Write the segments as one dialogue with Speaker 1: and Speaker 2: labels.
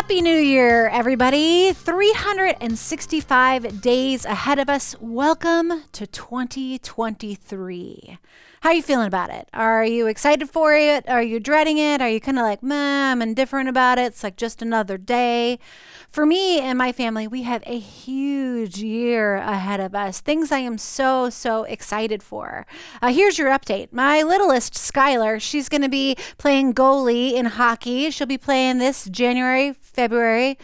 Speaker 1: Happy New Year, everybody. 365 days ahead of us. Welcome to 2023. How are you feeling about it? Are you excited for it? Are you dreading it? Are you kind of like, I'm indifferent about it? It's like just another day. For me and my family, we have a huge year ahead of us. Things I am so excited for. Here's your update. My littlest, Skylar, she's going to be playing goalie in hockey. She'll be playing this January, February,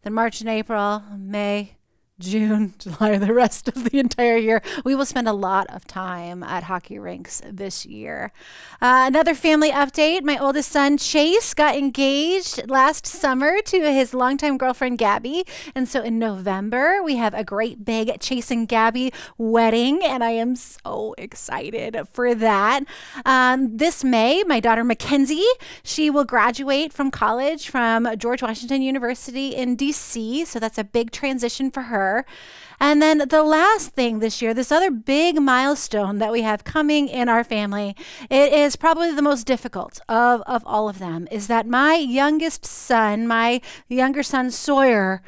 Speaker 1: then March and April, May, June, July, the rest of the entire year. We will spend a lot of time at hockey rinks this year. Another family update. My oldest son, Chase, got engaged last summer to his longtime girlfriend, Gabby. And so in November, we have a great big Chase and Gabby wedding, and I am so excited for that. This May, my daughter, Mackenzie, she will graduate from college from George Washington University in D.C., so that's a big transition for her. And then the last thing this year, this other big milestone that we have coming in our family, it is probably the most difficult of all of them, is that my youngest son, my younger son, Sawyer,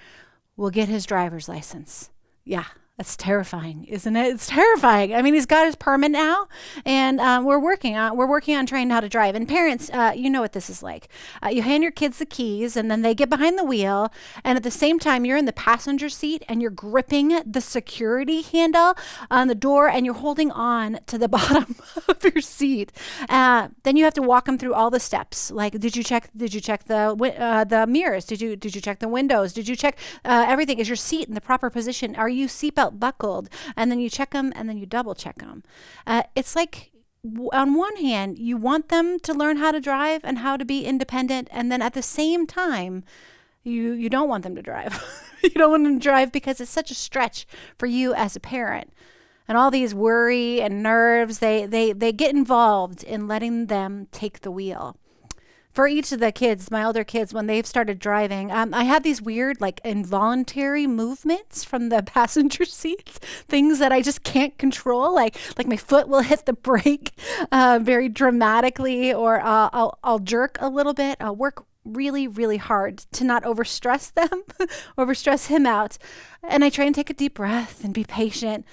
Speaker 1: will get his driver's license. Yeah. That's terrifying, isn't it? It's terrifying. I mean, he's got his permit now, and we're working on training how to drive. And parents, you know what this is like. You hand your kids the keys, and then they get behind the wheel, and at the same time, you're in the passenger seat, and you're gripping the security handle on the door, and you're holding on to the bottom of your seat. Then you have to walk them through all the steps. Like, did you check the mirrors? Did you check the windows? Did you check everything? Is your seat in the proper position? Are you seatbelt buckled? And then you check them, and then you double check them. It's like, on one hand, you want them to learn how to drive and how to be independent, and then at the same time, you don't want them to drive. You don't want them to drive because it's such a stretch for you as a parent. And all these worry and nerves, they get involved in letting them take the wheel. For each of the kids, my older kids, when they've started driving, I have these weird, like, involuntary movements from the passenger seats, things that I just can't control. Like my foot will hit the brake very dramatically, or I'll jerk a little bit. I'll work really, really hard to not overstress them, overstress him out. And I try and take a deep breath and be patient.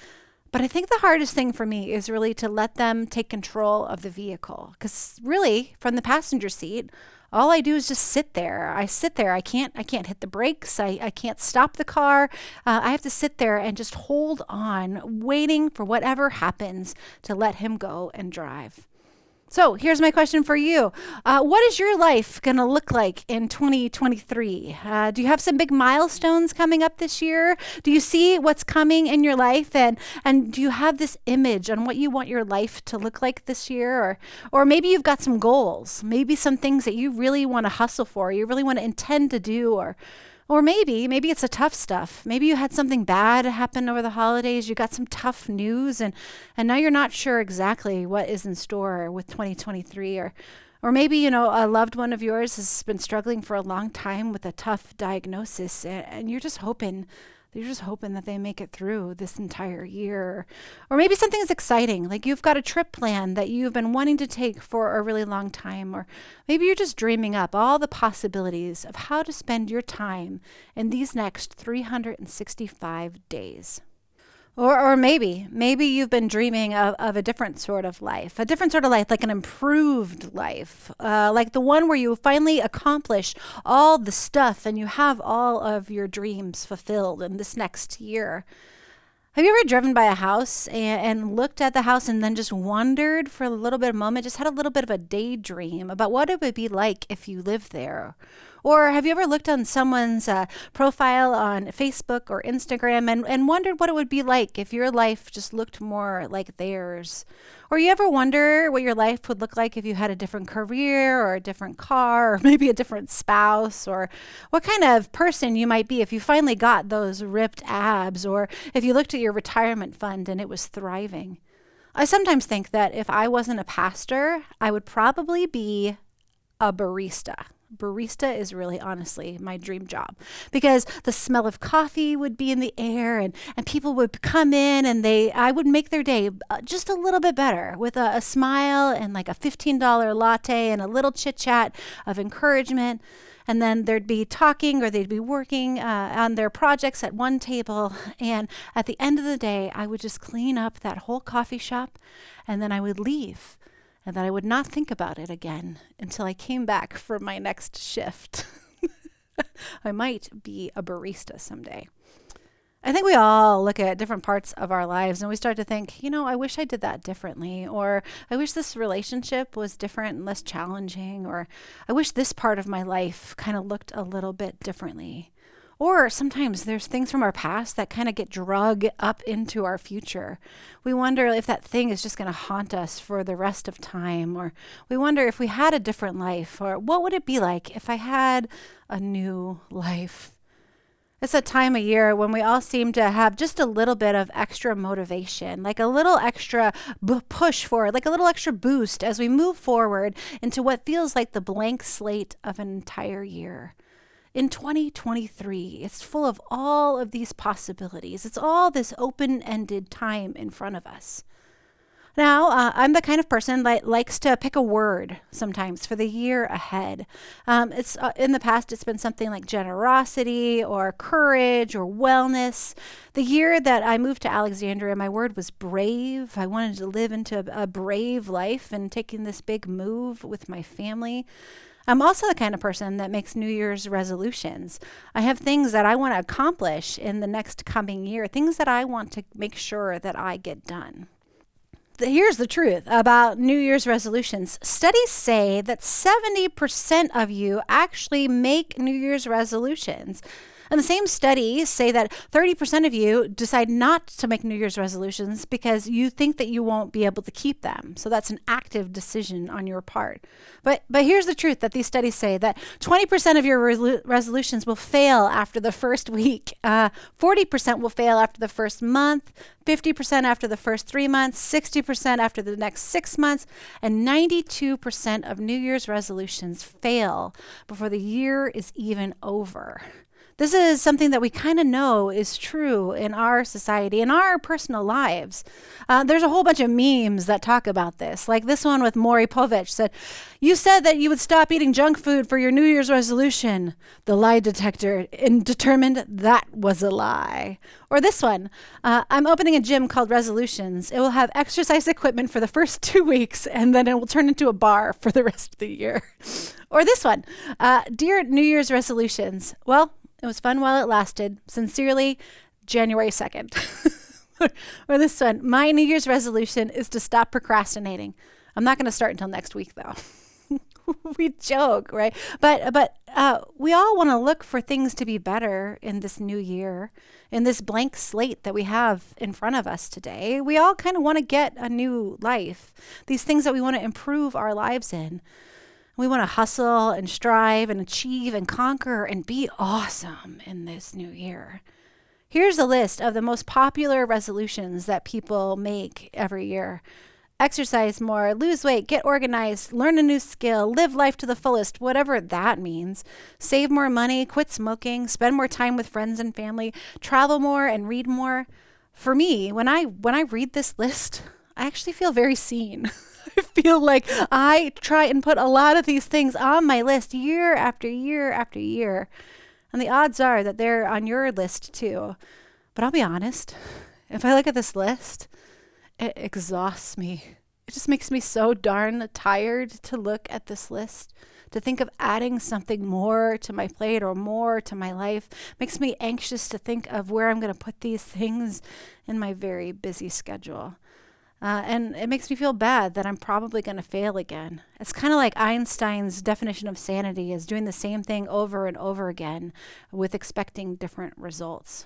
Speaker 1: But I think the hardest thing for me is really to let them take control of the vehicle. Because really, from the passenger seat, all I do is just sit there. I sit there. I can't hit the brakes. I can't stop the car. I have to sit there and just hold on, waiting for whatever happens to let him go and drive. So here's my question for you. What is your life going to look like in 2023? Do you have some big milestones coming up this year? Do you see what's coming in your life? And do you have this image on what you want your life to look like this year? Or maybe you've got some goals, maybe some things that you really want to hustle for, you really want to intend to do, or maybe it's the tough stuff. Maybe you had something bad happen over the holidays. You got some tough news, and now you're not sure exactly what is in store with 2023. Or maybe, a loved one of yours has been struggling for a long time with a tough diagnosis, and you're just hoping that they make it through this entire year. Or maybe something is exciting, like you've got a trip planned that you've been wanting to take for a really long time. Or maybe you're just dreaming up all the possibilities of how to spend your time in these next 365 days. Or maybe you've been dreaming of a different sort of life, like an improved life, like the one where you finally accomplish all the stuff and you have all of your dreams fulfilled in this next year. Have you ever driven by a house and looked at the house and then just wondered for a little bit of a moment, just had a little bit of a daydream about what it would be like if you lived there? Or have you ever looked on someone's profile on Facebook or Instagram and wondered what it would be like if your life just looked more like theirs? Or you ever wonder what your life would look like if you had a different career or a different car or maybe a different spouse, or what kind of person you might be if you finally got those ripped abs, or if you looked at your retirement fund and it was thriving? I sometimes think that if I wasn't a pastor, I would probably be a barista. Barista is really honestly my dream job, because the smell of coffee would be in the air, and people would come in and I would make their day just a little bit better with a smile and like a $15 latte and a little chit chat of encouragement. and then there'd be talking or they'd be working on their projects at one table. And at the end of the day, I would just clean up that whole coffee shop, and then I would leave. And then I would not think about it again until I came back for my next shift. I might be a barista someday. I think we all look at different parts of our lives and we start to think, I wish I did that differently, or I wish this relationship was different and less challenging, or I wish this part of my life kind of looked a little bit differently. Or sometimes there's things from our past that kind of get drug up into our future. We wonder if that thing is just going to haunt us for the rest of time, or we wonder if we had a different life, or what would it be like if I had a new life? It's a time of year when we all seem to have just a little bit of extra motivation, like a little extra push forward, like a little extra boost as we move forward into what feels like the blank slate of an entire year. In 2023, it's full of all of these possibilities. It's all this open-ended time in front of us. Now, I'm the kind of person that likes to pick a word sometimes for the year ahead. It's in the past, it's been something like generosity or courage or wellness. The year that I moved to Alexandria, my word was brave. I wanted to live into a brave life and taking this big move with my family. I'm also the kind of person that makes New Year's resolutions. I have things that I want to accomplish in the next coming year, things that I want to make sure that I get done. Here's the truth about New Year's resolutions. Studies say that 70% of you actually make New Year's resolutions. And the same studies say that 30% of you decide not to make New Year's resolutions because you think that you won't be able to keep them. So that's an active decision on your part. But here's the truth that these studies say, that 20% of your resolutions will fail after the first week, 40% will fail after the first month, 50% after the first 3 months, 60% after the next 6 months, and 92% of New Year's resolutions fail before the year is even over. This is something that we kind of know is true in our society, in our personal lives. There's a whole bunch of memes that talk about this. Like this one with Maury Povich said, "You said that you would stop eating junk food for your New Year's resolution. The lie detector determined that was a lie." Or this one, "I'm opening a gym called Resolutions. It will have exercise equipment for the first 2 weeks, and then it will turn into a bar for the rest of the year." Or this one, "Dear New Year's resolutions, well, it was fun while it lasted. Sincerely, January 2nd. Or this one, "My New Year's resolution is to stop procrastinating. I'm not going to start until next week, though." We joke, right? But we all want to look for things to be better in this new year, in this blank slate that we have in front of us today. We all kind of want to get a new life, these things that we want to improve our lives in. We want to hustle and strive and achieve and conquer and be awesome in this new year. Here's a list of the most popular resolutions that people make every year. Exercise more, lose weight, get organized, learn a new skill, live life to the fullest, whatever that means. Save more money, quit smoking, spend more time with friends and family, travel more and read more. For me, when I read this list, I actually feel very seen. I feel like I try and put a lot of these things on my list year after year after year. And the odds are that they're on your list too. But I'll be honest, if I look at this list, it exhausts me. It just makes me so darn tired to look at this list. To think of adding something more to my plate or more to my life makes me anxious to think of where I'm going to put these things in my very busy schedule. And it makes me feel bad that I'm probably going to fail again. It's kind of like Einstein's definition of sanity is doing the same thing over and over again with expecting different results.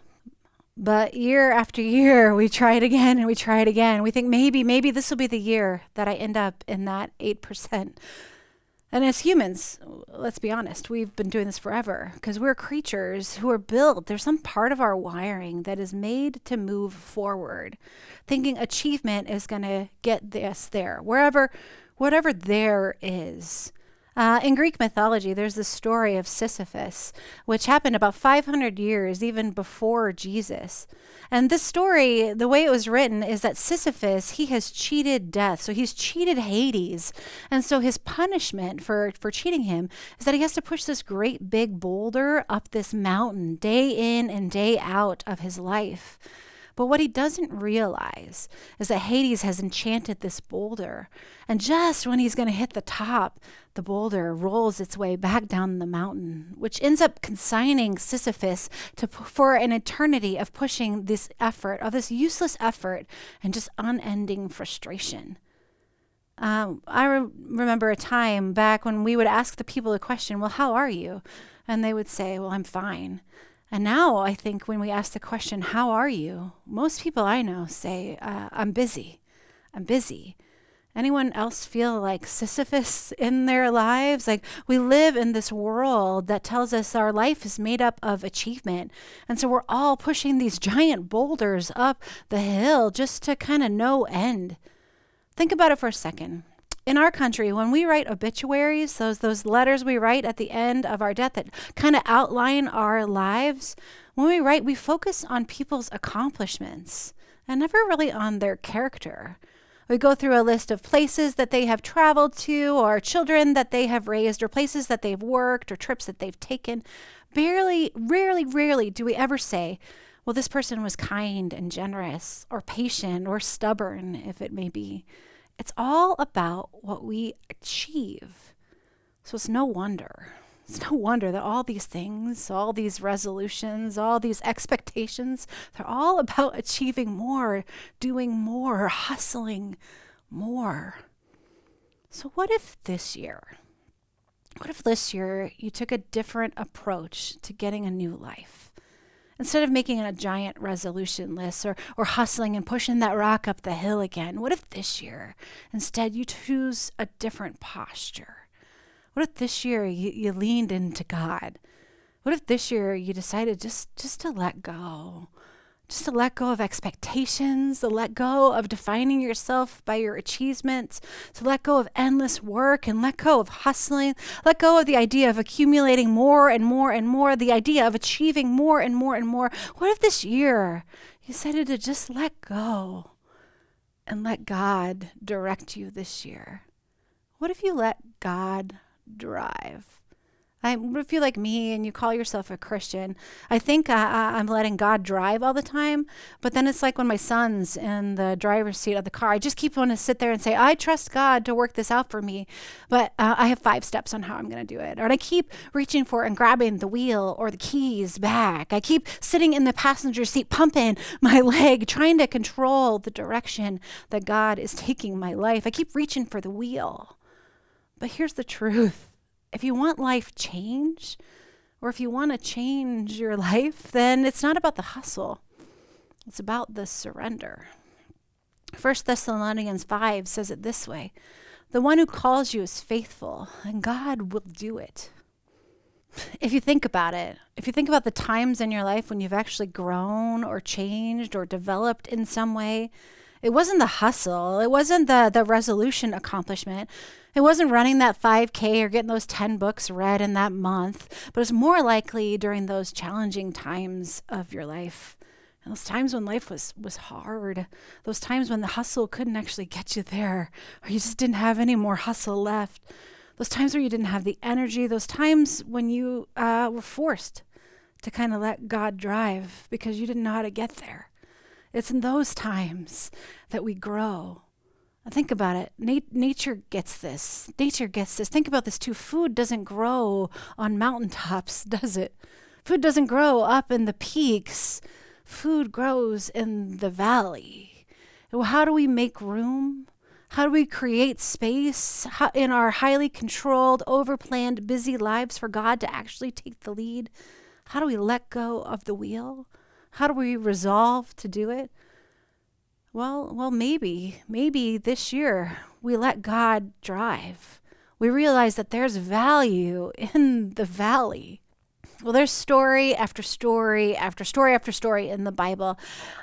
Speaker 1: But year after year, we try it again and we try it again. We think maybe this will be the year that I end up in that 8%. And as humans, let's be honest, we've been doing this forever because we're creatures who are built. There's some part of our wiring that is made to move forward, thinking achievement is going to get us there, whatever there is. In Greek mythology, there's this story of Sisyphus, which happened about 500 years even before Jesus. And this story, the way it was written, is that Sisyphus, he has cheated death. So he's cheated Hades. And so his punishment for cheating him is that he has to push this great big boulder up this mountain day in and day out of his life. But what he doesn't realize is that Hades has enchanted this boulder. And just when he's going to hit the top, the boulder rolls its way back down the mountain, which ends up consigning Sisyphus for an eternity of pushing this effort, of this useless effort, and just unending frustration. Remember a time back when we would ask the people a question, well, how are you? And they would say, well, I'm fine. And now I think when we ask the question, how are you? Most people I know say, I'm busy. I'm busy. Anyone else feel like Sisyphus in their lives? Like we live in this world that tells us our life is made up of achievement. And so we're all pushing these giant boulders up the hill just to kind of no end. Think about it for a second. In our country, when we write obituaries, those letters we write at the end of our death that kind of outline our lives, when we write, we focus on people's accomplishments and never really on their character. We go through a list of places that they have traveled to, or children that they have raised, or places that they've worked, or trips that they've taken. Rarely do we ever say, well, this person was kind and generous, or patient, or stubborn, if it may be. It's all about what we achieve. So it's no wonder that all these things, all these resolutions, all these expectations, they're all about achieving more, doing more, hustling more. So what if this year you took a different approach to getting a new life? Instead of making a giant resolution list or hustling and pushing that rock up the hill again, what if this year, instead, you choose a different posture? What if this year you leaned into God? What if this year you decided just to let go? Just to let go of expectations, to let go of defining yourself by your achievements, to let go of endless work and let go of hustling, let go of the idea of accumulating more and more and more, the idea of achieving more and more and more. What if this year you decided to just let go and let God direct you this year? What if you let God drive? If you're like me and you call yourself a Christian, I think I'm letting God drive all the time. But then it's like when my son's in the driver's seat of the car, I just keep wanting to sit there and say, I trust God to work this out for me. But I have 5 steps on how I'm going to do it. Or I keep reaching for and grabbing the wheel or the keys back. I keep sitting in the passenger seat, pumping my leg, trying to control the direction that God is taking my life. I keep reaching for the wheel. But here's the truth. If you want life change, or if you want to change your life, then it's not about the hustle. It's about the surrender. 1 Thessalonians 5 says it this way: the one who calls you is faithful, and God will do it. If you think about it, if you think about the times in your life when you've actually grown or changed or developed in some way, it wasn't the hustle. It wasn't the resolution accomplishment. It wasn't running that 5K or getting those 10 books read in that month, but it was more likely during those challenging times of your life. And those times when life was hard, those times when the hustle couldn't actually get you there, or you just didn't have any more hustle left. Those times where you didn't have the energy, those times when you were forced to kind of let God drive because you didn't know how to get there. It's in those times that we grow. Think about it. Nature gets this. Think about this too. Food doesn't grow on mountaintops, does it? Food doesn't grow up in the peaks. Food grows in the valley. Well, how do we make room? How do we create space in our highly controlled, overplanned, busy lives for God to actually take the lead? How do we let go of the wheel? How do we resolve to do it? Well, maybe this year we let God drive. We realize that there's value in the valley. Well, there's story after story after story after story in the Bible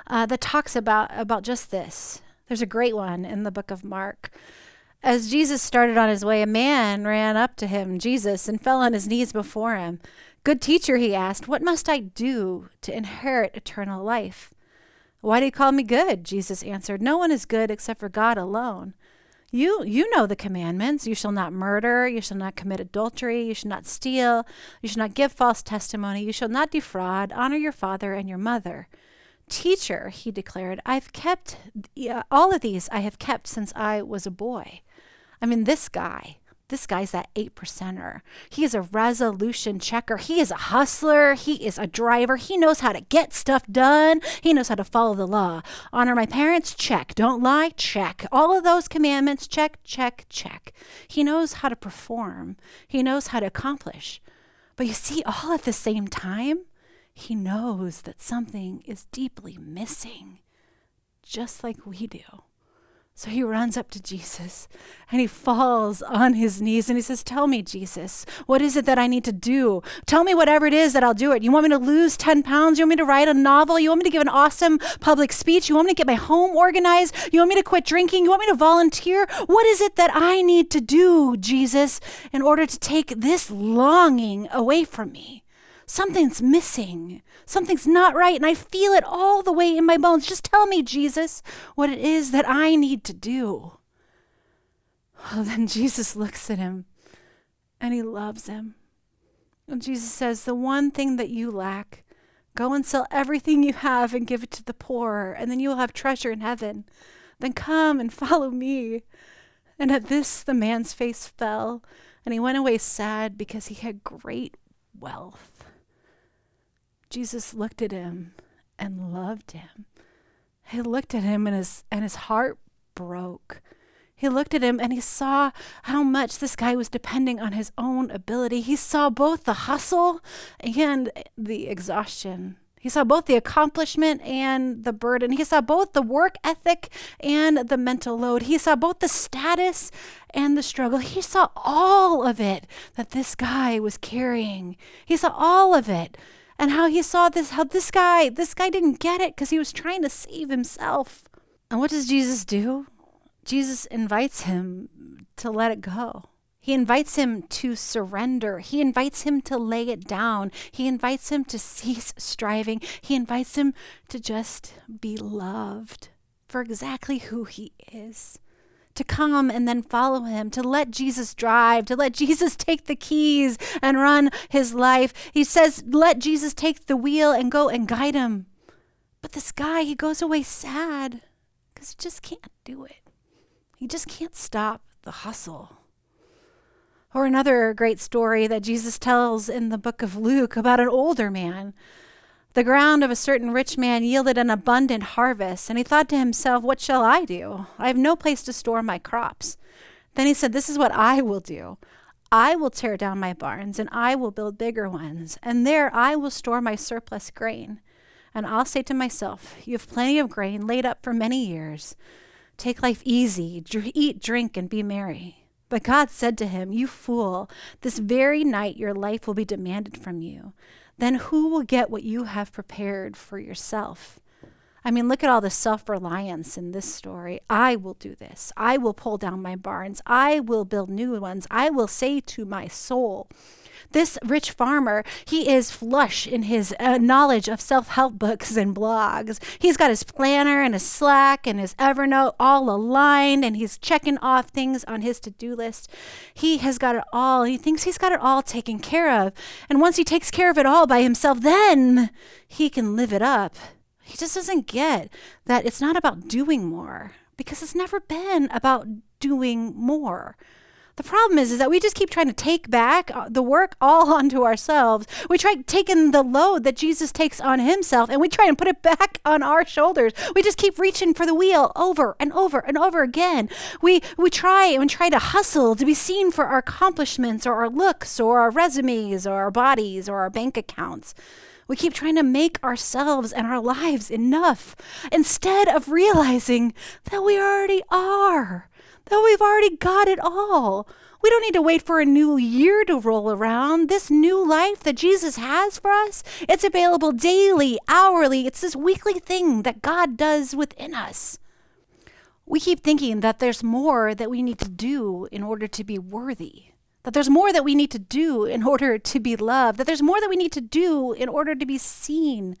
Speaker 1: that talks about just this. There's a great one in the book of Mark. As Jesus started on his way, a man ran up to him, Jesus, and fell on his knees before him. Good teacher, he asked, what must I do to inherit eternal life? Why do you call me good? Jesus answered, no one is good except for God alone. You know the commandments. You shall not murder. You shall not commit adultery. You shall not steal. You shall not give false testimony. You shall not defraud. Honor your father and your mother. Teacher, he declared, I've kept all of these I have kept since I was a boy. I mean, this guy's that 8%er. He is a resolution checker. He is a hustler. He is a driver. He knows how to get stuff done. He knows how to follow the law. Honor my parents? Check. Don't lie? Check. All of those commandments? Check, check, check. He knows how to perform. He knows how to accomplish. But you see, all at the same time, he knows that something is deeply missing, just like we do. So he runs up to Jesus and he falls on his knees and he says, tell me, Jesus, what is it that I need to do? Tell me whatever it is that I'll do it. You want me to lose 10 pounds? You want me to write a novel? You want me to give an awesome public speech? You want me to get my home organized? You want me to quit drinking? You want me to volunteer? What is it that I need to do, Jesus, in order to take this longing away from me? Something's missing. Something's not right, and I feel it all the way in my bones. Just tell me, Jesus, what it is that I need to do. Well, then Jesus looks at him, and he loves him. And Jesus says, the one thing that you lack, go and sell everything you have and give it to the poor, and then you will have treasure in heaven. Then come and follow me. And at this, the man's face fell, and he went away sad because he had great wealth. Jesus looked at him and loved him. He looked at him and his heart broke. He looked at him and he saw how much this guy was depending on his own ability. He saw both the hustle and the exhaustion. He saw both the accomplishment and the burden. He saw both the work ethic and the mental load. He saw both the status and the struggle. He saw all of it that this guy was carrying. He saw all of it. And how he saw this, how this guy didn't get it because he was trying to save himself. And what does Jesus do? Jesus invites him to let it go. He invites him to surrender. He invites him to lay it down. He invites him to cease striving. He invites him to just be loved for exactly who he is. To come and then follow him, to let Jesus drive, to let Jesus take the keys and run his life. He says, let Jesus take the wheel and go and guide him. But this guy, he goes away sad because he just can't do it. He just can't stop the hustle. Or another great story that Jesus tells in the book of Luke about an older man. The ground of a certain rich man yielded an abundant harvest, and he thought to himself, what shall I do? I have no place to store my crops. Then he said, this is what I will do. I will tear down my barns, and I will build bigger ones, and there I will store my surplus grain. And I'll say to myself, you have plenty of grain laid up for many years. Take life easy, eat, drink, and be merry. But God said to him, you fool, this very night your life will be demanded from you. Then who will get what you have prepared for yourself? I mean, look at all the self-reliance in this story. I will do this. I will pull down my barns. I will build new ones. I will say to my soul, this rich farmer, he is flush in his knowledge of self-help books and blogs. He's got his planner and his Slack and his Evernote all aligned, and he's checking off things on his to-do list. He has got it all. He thinks he's got it all taken care of. And once he takes care of it all by himself, then he can live it up. He just doesn't get that it's not about doing more, because it's never been about doing more. The problem is that we just keep trying to take back the work all onto ourselves. We try taking the load that Jesus takes on himself, and we try and put it back on our shoulders. We just keep reaching for the wheel over and over and over again. We try to hustle to be seen for our accomplishments or our looks or our resumes or our bodies or our bank accounts. We keep trying to make ourselves and our lives enough instead of realizing that we already are. That we've already got it all. We don't need to wait for a new year to roll around. This new life that Jesus has for us, it's available daily, hourly. It's this weekly thing that God does within us. We keep thinking that there's more that we need to do in order to be worthy, that there's more that we need to do in order to be loved, that there's more that we need to do in order to be seen.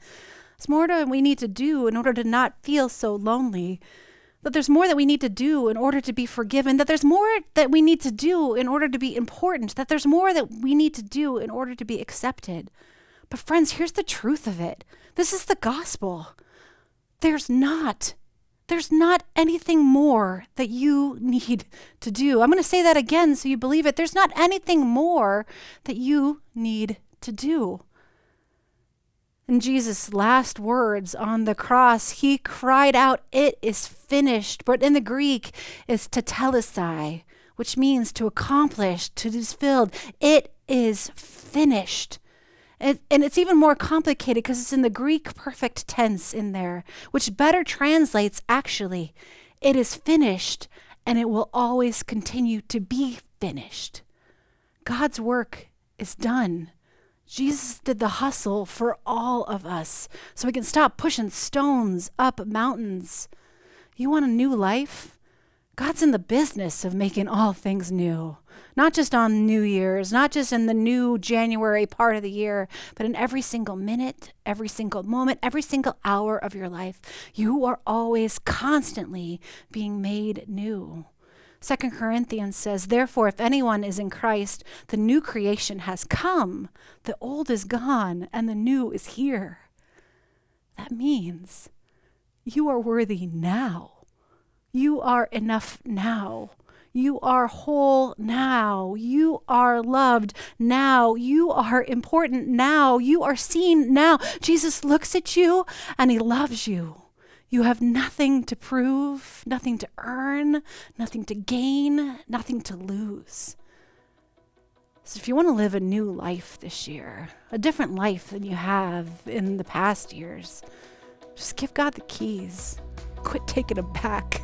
Speaker 1: There's more that we need to do in order to not feel so lonely, that there's more that we need to do in order to be forgiven, that there's more that we need to do in order to be important, that there's more that we need to do in order to be accepted. But friends, here's the truth of it. This is the gospel. There's not anything more that you need to do. I'm going to say that again so you believe it. There's not anything more that you need to do. In Jesus' last words on the cross, he cried out, "It is finished." But in the Greek, it's tetelestai, which means to accomplish, to be filled. It is finished. And it's even more complicated because it's in the Greek perfect tense in there, which better translates actually, it is finished and it will always continue to be finished. God's work is done. Jesus did the hustle for all of us so we can stop pushing stones up mountains. You want a new life? God's in the business of making all things new. Not just on New Year's, not just in the new January part of the year, but in every single minute, every single moment, every single hour of your life. You are always constantly being made new. 2 Corinthians says, "Therefore, if anyone is in Christ, the new creation has come. The old is gone and the new is here." That means you are worthy now. You are enough now. You are whole now. You are loved now. You are important now. You are seen now. Jesus looks at you and he loves you. You have nothing to prove, nothing to earn, nothing to gain, nothing to lose. So if you want to live a new life this year, a different life than you have in the past years, just give God the keys. Quit taking them back.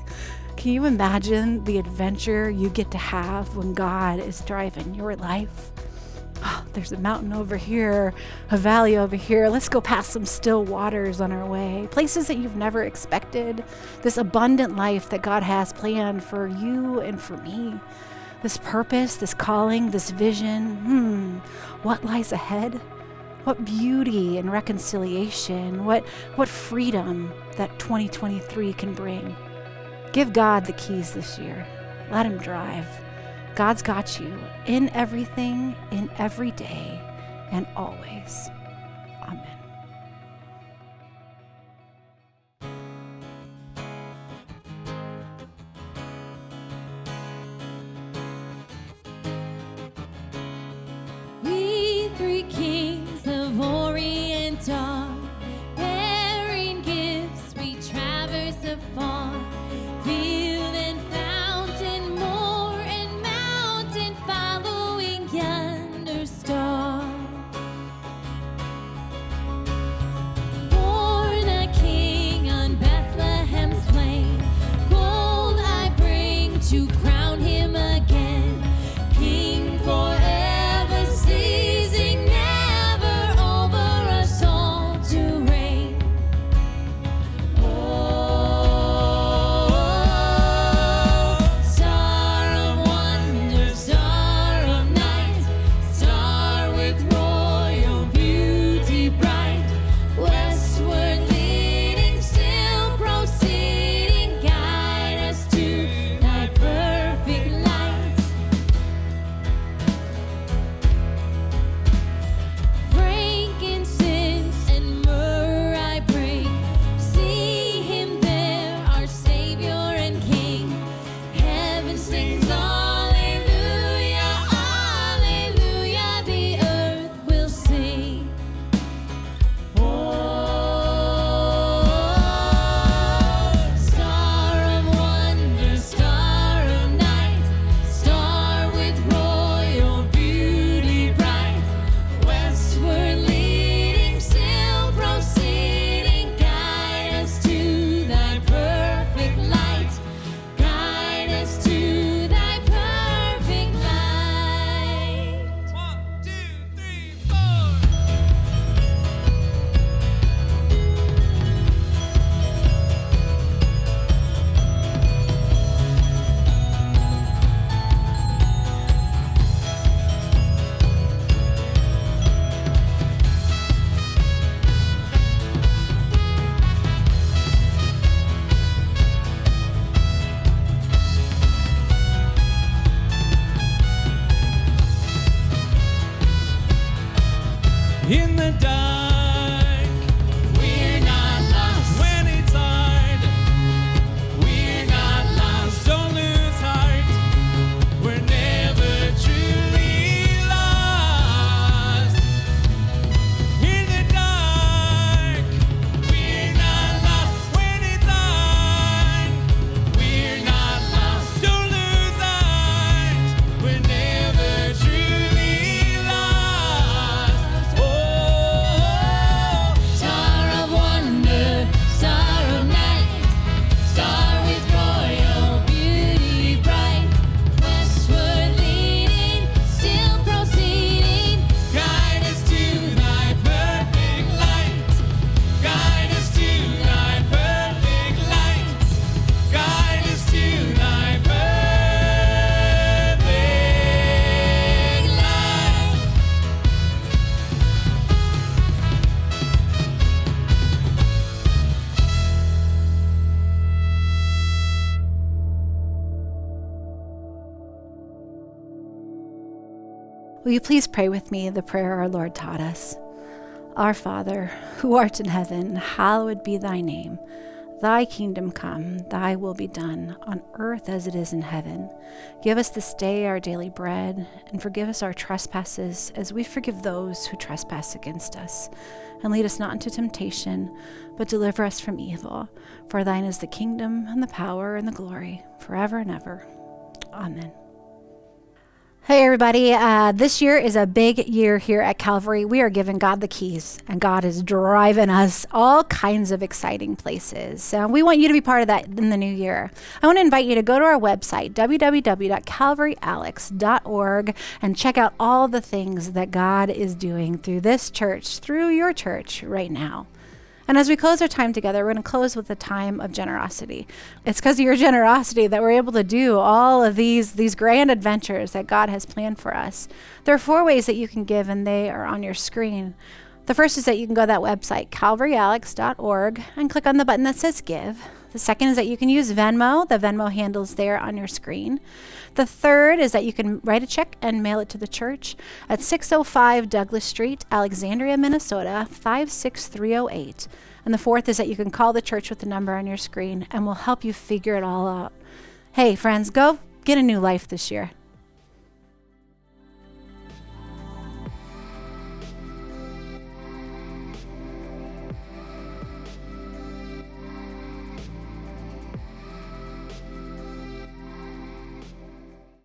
Speaker 1: Can you imagine the adventure you get to have when God is driving your life? Oh, there's a mountain over here, a valley over here. Let's go past some still waters on our way. Places that you've never expected. This abundant life that God has planned for you and for me. This purpose, this calling, this vision. What lies ahead? What beauty and reconciliation, what freedom that 2023 can bring. Give God the keys this year. Let him drive. God's got you in everything, in every day, and always. Amen.
Speaker 2: We three kings of Orient are, bearing gifts we traverse afar. Field and fountain, moor and mountain, following yonder star.
Speaker 1: Will you please pray with me the prayer our Lord taught us? Our Father, who art in heaven, hallowed be thy name. Thy kingdom come, thy will be done, on earth as it is in heaven. Give us this day our daily bread, and forgive us our trespasses, as we forgive those who trespass against us. And lead us not into temptation, but deliver us from evil. For thine is the kingdom, and the power, and the glory, forever and ever. Amen. Hey everybody, this year is a big year here at Calvary. We are giving God the keys, and God is driving us all kinds of exciting places. So we want you to be part of that in the new year. I want to invite you to go to our website, www.calvaryalex.org, and check out all the things that God is doing through this church, through your church right now. And as we close our time together, we're going to close with a time of generosity. It's because of your generosity that we're able to do all of these grand adventures that God has planned for us. There are 4 ways that you can give, and they are on your screen. The first is that you can go to that website, calvaryalex.org, and click on the button that says Give. The second is that you can use Venmo. The Venmo handle's there on your screen. The third is that you can write a check and mail it to the church at 605 Douglas Street, Alexandria, Minnesota, 56308. And the fourth is that you can call the church with the number on your screen, and we'll help you figure it all out. Hey, friends, go get a new life this year.